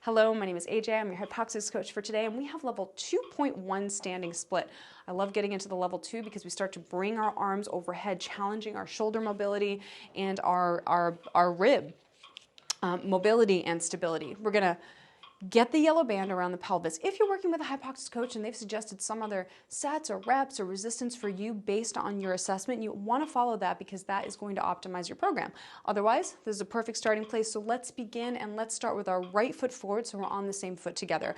Hello, my name is AJ. I'm your HYPOXiX coach for today, and we have level 2.1 standing split. I love getting into the level 2 because we start to bring our arms overhead, challenging our shoulder mobility and our rib mobility and stability. We're gonna get the yellow band around the pelvis. If you're working with a HYPOXiX coach and they've suggested some other sets or reps or resistance for you based on your assessment, you want to follow that because that is going to optimize your program. Otherwise, this is a perfect starting place. So let's begin, and let's start with our right foot forward so we're on the same foot together.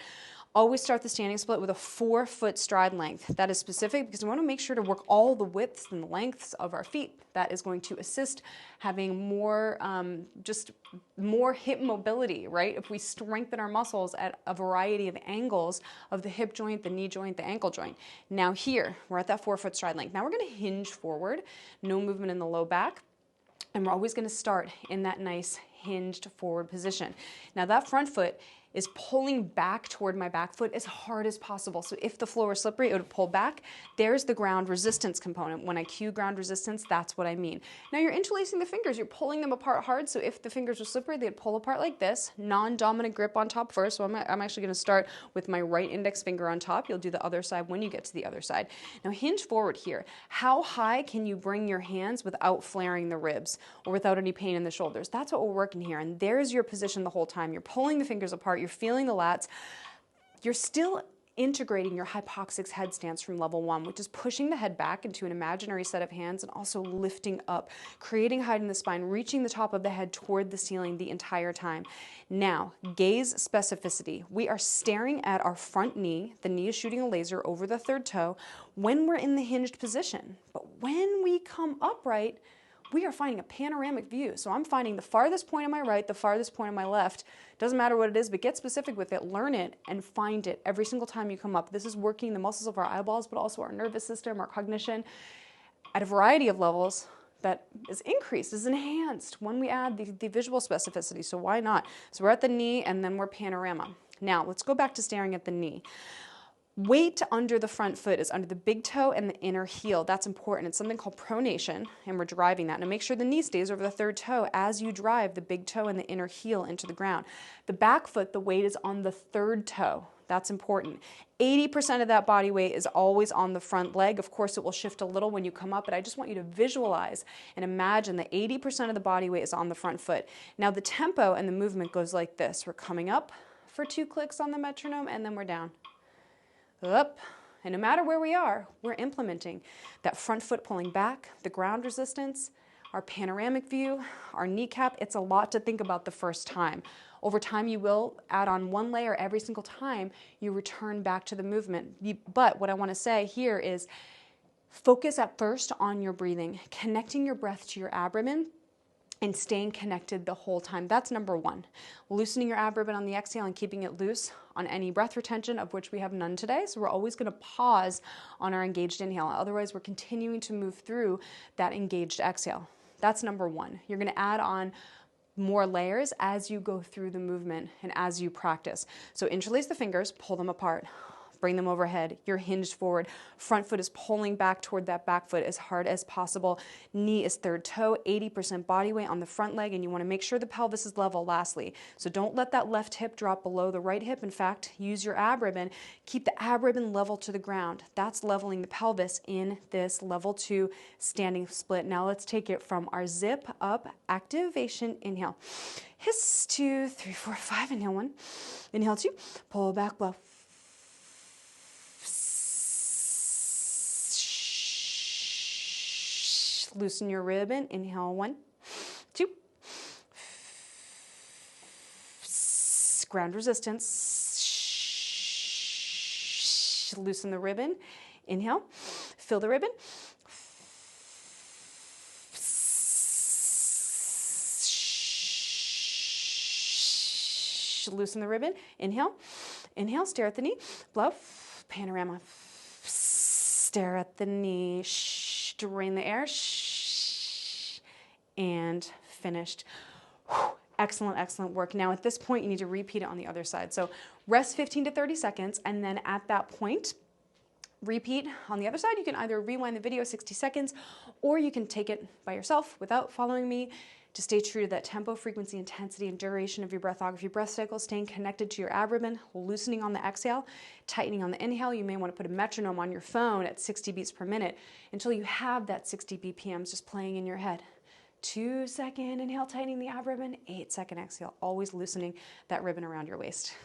Always start the standing split with a 4-foot stride length. That is specific because we want to make sure to work all the widths and the lengths of our feet. That is going to assist having more, just more hip mobility, right? If we strengthen our muscles at a variety of angles of the hip joint, the knee joint, the ankle joint. Now here, we're at that 4-foot stride length. Now we're going to hinge forward, no movement in the low back. And we're always going to start in that nice hinged forward position. Now that front foot is pulling back toward my back foot as hard as possible. So if the floor is slippery, it would pull back. There's the ground resistance component. When I cue ground resistance, that's what I mean. Now you're interlacing the fingers. You're pulling them apart hard. So if the fingers are slippery, they'd pull apart like this. Non-dominant grip on top first. So I'm actually going to start with my right index finger on top. You'll do the other side when you get to the other side. Now hinge forward here. How high can you bring your hands without flaring the ribs or without any pain in the shoulders? That's what we're working here. And there's your position the whole time. You're pulling the fingers apart. You're feeling the lats. You're still integrating your HYPOXiX headstance from level 1, which is pushing the head back into an imaginary set of hands and also lifting up, creating height in the spine, reaching the top of the head toward the ceiling the entire time. Now, gaze specificity. We are staring at our front knee. The knee is shooting a laser over the third toe when we're in the hinged position. But when we come upright, we are finding a panoramic view. So I'm finding the farthest point on my right, the farthest point on my left. Doesn't matter what it is, but get specific with it, learn it, and find it every single time you come up. This is working the muscles of our eyeballs, but also our nervous system, our cognition, at a variety of levels that is increased, is enhanced when we add the visual specificity. So why not? So we're at the knee, and then we're panorama. Now, let's go back to staring at the knee. Weight under the front foot is under the big toe and the inner heel. That's important. It's something called pronation, and we're driving that. Now make sure the knee stays over the third toe as you drive the big toe and the inner heel into the ground. The back foot, the weight is on the third toe. That's important. 80% of that body weight is always on the front leg. Of course, it will shift a little when you come up, but I just want you to visualize and imagine that 80% of the body weight is on the front foot. Now the tempo and the movement goes like this. We're coming up for 2 clicks on the metronome, and then we're down. Up, and no matter where we are, we're implementing that front foot pulling back, the ground resistance, our panoramic view, our kneecap. It's a lot to think about the first time. Over time, you will add on 1 layer every single time you return back to the movement. But what I want to say here is focus at first on your breathing, connecting your breath to your abdomen, and staying connected the whole time. That's number 1. Loosening your abdomen on the exhale and keeping it loose on any breath retention, of which we have none today. So we're always going to pause on our engaged inhale. Otherwise, we're continuing to move through that engaged exhale. That's number 1. You're going to add on more layers as you go through the movement and as you practice. So interlace the fingers, pull them apart. Bring them overhead. You're hinged forward. Front foot is pulling back toward that back foot as hard as possible. Knee is third toe, 80% body weight on the front leg, and you want to make sure the pelvis is level lastly. So don't let that left hip drop below the right hip. In fact, use your ab ribbon. Keep the ab ribbon level to the ground. That's leveling the pelvis in this level 2 standing split. Now let's take it from our zip up activation. Inhale. Hiss, 2, 3, 4, 5. Inhale 1. Inhale 2. Pull back, blow. Loosen your ribbon. Inhale 1, 2. Ground resistance. Loosen the ribbon. Inhale. Fill the ribbon. Loosen the ribbon. Inhale. Inhale. Stare at the knee. Blow. Panorama. Stare at the knee. Drain the air. And finished. Excellent, excellent work. Now at this point, you need to repeat it on the other side. So rest 15 to 30 seconds, and then at that point, repeat on the other side. You can either rewind the video 60 seconds, or you can take it by yourself without following me. to stay true to that tempo, frequency, intensity, and duration of your breathography breath cycle, staying connected to your abdomen, loosening on the exhale, tightening on the inhale. You may want to put a metronome on your phone at 60 beats per minute until you have that 60 BPMs just playing in your head. 2-second inhale, tightening the abdomen, 8-second exhale, always loosening that ribbon around your waist.